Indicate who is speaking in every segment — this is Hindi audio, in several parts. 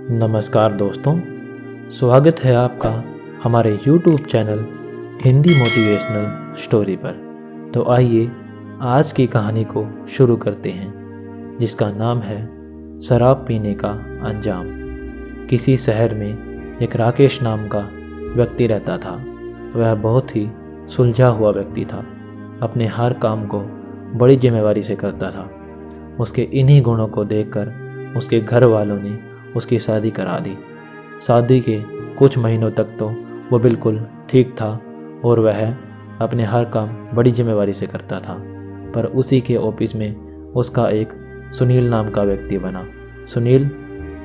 Speaker 1: नमस्कार दोस्तों, स्वागत है आपका हमारे YouTube channel Hindi motivational story पर। तो आइए आज की कहानी को शुरू करते हैं, जिसका नाम है शराब पीने का अंजाम। किसी शहर में एक राकेश नाम का व्यक्ति रहता था। वह बहुत ही सुलझा हुआ व्यक्ति था। अपने हर काम को बड़ी जिम्मेवारी से करता था। उसके इन्हीं गुणों को देखकर उसके घर वालों ने उसकी शादी करा दी। शादी के कुछ महीनों तक तो वो बिल्कुल ठीक था और वह अपने हर काम बड़ी जिम्मेवारी से करता था। पर उसी के ऑफिस में उसका एक सुनील नाम का व्यक्ति बना। सुनील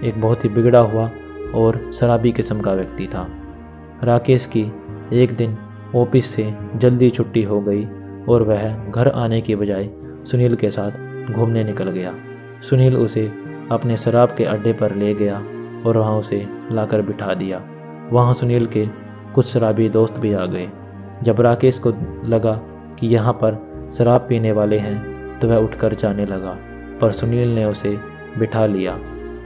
Speaker 1: एक बहुत ही बिगड़ा हुआ और शराबी किस्म का व्यक्ति था। राकेश की एक दिन ऑफिस से जल्दी छुट्टी हो गई और वह घर आने की बजाय सुनील के साथ घूमने निकल गया। सुनील उसे अपने शराब के अड्डे पर ले गया और वहाँ उसे लाकर बिठा दिया। वहाँ सुनील के कुछ शराबी दोस्त भी आ गए। जब राकेश को लगा कि यहाँ पर शराब पीने वाले हैं तो वह उठकर जाने लगा, पर सुनील ने उसे बिठा लिया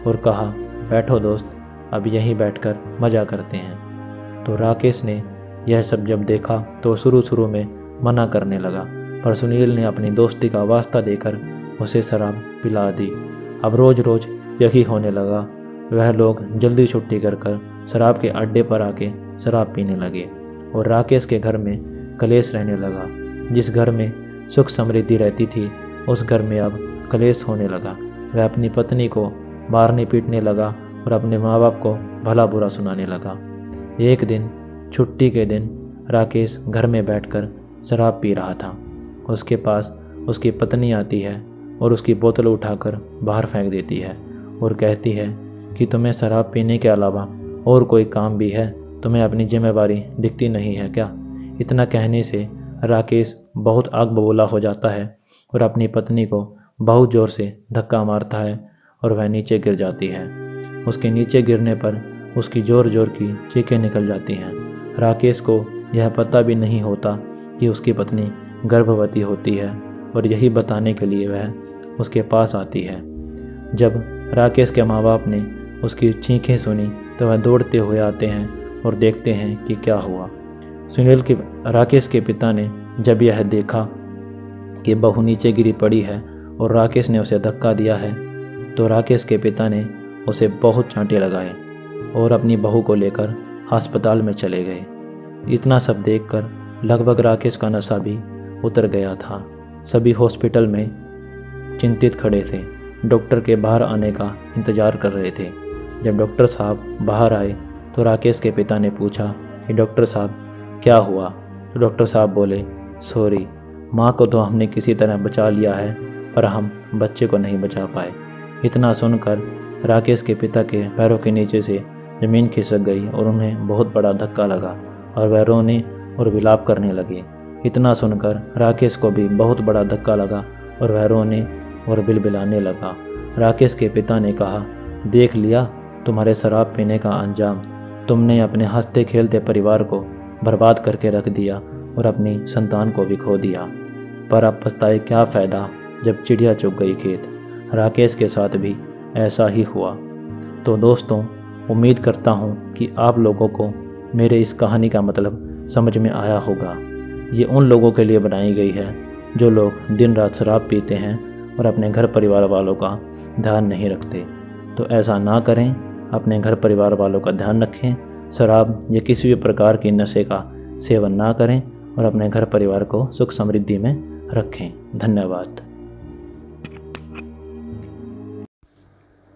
Speaker 1: और कहा, बैठो दोस्त, अब यहीं बैठकर मज़ा करते हैं। तो राकेश ने यह सब जब देखा तो शुरू में मना करने लगा, पर सुनील ने अपनी दोस्ती का वास्ता देकर उसे शराब पिला दी। अब रोज़ यही होने लगा। वह लोग जल्दी छुट्टी कर शराब के अड्डे पर आके शराब पीने लगे और राकेश के घर में कलेश रहने लगा। जिस घर में सुख समृद्धि रहती थी उस घर में अब कलेश होने लगा। वह अपनी पत्नी को मारने पीटने लगा और अपने माँ बाप को भला बुरा सुनाने लगा। एक दिन छुट्टी के दिन राकेश घर में बैठकर शराब पी रहा था। उसके पास उसकी पत्नी आती है और उसकी बोतल उठाकर बाहर फेंक देती है और कहती है कि तुम्हें शराब पीने के अलावा और कोई काम भी है? तुम्हें अपनी जिम्मेवारी दिखती नहीं है क्या? इतना कहने से राकेश बहुत आग बबूला हो जाता है और अपनी पत्नी को बहुत ज़ोर से धक्का मारता है और वह नीचे गिर जाती है। उसके नीचे गिरने पर उसकी ज़ोर की चीखें निकल जाती हैं। राकेश को यह पता भी नहीं होता कि उसकी पत्नी गर्भवती होती है और यही बताने के लिए वह उसके पास आती है। जब राकेश के माँ बाप ने उसकी चीखें सुनी तो वह दौड़ते हुए आते हैं और देखते हैं कि क्या हुआ। राकेश के पिता ने जब यह देखा कि बहू नीचे गिरी पड़ी है और राकेश ने उसे धक्का दिया है, तो राकेश के पिता ने उसे बहुत चांटे लगाए और अपनी बहू को लेकर अस्पताल में चले गए। इतना सब देखकर लगभग राकेश का नशा भी उतर गया था। सभी हॉस्पिटल में चिंतित खड़े थे, डॉक्टर के बाहर आने का इंतज़ार कर रहे थे। जब डॉक्टर साहब बाहर आए तो राकेश के पिता ने पूछा कि डॉक्टर साहब क्या हुआ? तो डॉक्टर साहब बोले, सॉरी, माँ को तो हमने किसी तरह बचा लिया है पर हम बच्चे को नहीं बचा पाए। इतना सुनकर राकेश के पिता के पैरों के नीचे से ज़मीन खिसक गई और उन्हें बहुत बड़ा धक्का लगा और वह रोने और विलाप करने लगे। इतना सुनकर राकेश को भी बहुत बड़ा धक्का लगा और वह रोने और बिलबिलाने लगा। राकेश के पिता ने कहा, देख लिया तुम्हारे शराब पीने का अंजाम। तुमने अपने हंसते खेलते परिवार को बर्बाद करके रख दिया और अपनी संतान को भी खो दिया। पर अब पछताए क्या फ़ायदा जब चिड़िया चुग गई खेत। राकेश के साथ भी ऐसा ही हुआ। तो दोस्तों, उम्मीद करता हूँ कि आप लोगों को मेरे इस कहानी का मतलब समझ में आया होगा। ये उन लोगों के लिए बनाई गई है जो लोग दिन रात शराब पीते हैं और अपने घर परिवार वालों का ध्यान नहीं रखते। तो ऐसा ना करें, अपने घर परिवार वालों का ध्यान रखें, शराब या किसी भी प्रकार की नशे का सेवन ना करें और अपने घर परिवार को सुख समृद्धि में रखें। धन्यवाद।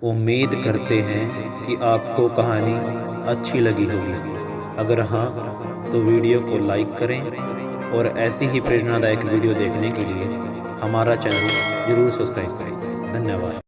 Speaker 2: उम्मीद करते हैं कि आपको कहानी अच्छी लगी होगी। अगर हाँ तो वीडियो को लाइक करें और ऐसी ही प्रेरणादायक वीडियो देखने के लिए हमारा चैनल जरूर सब्सक्राइब करें। धन्यवाद।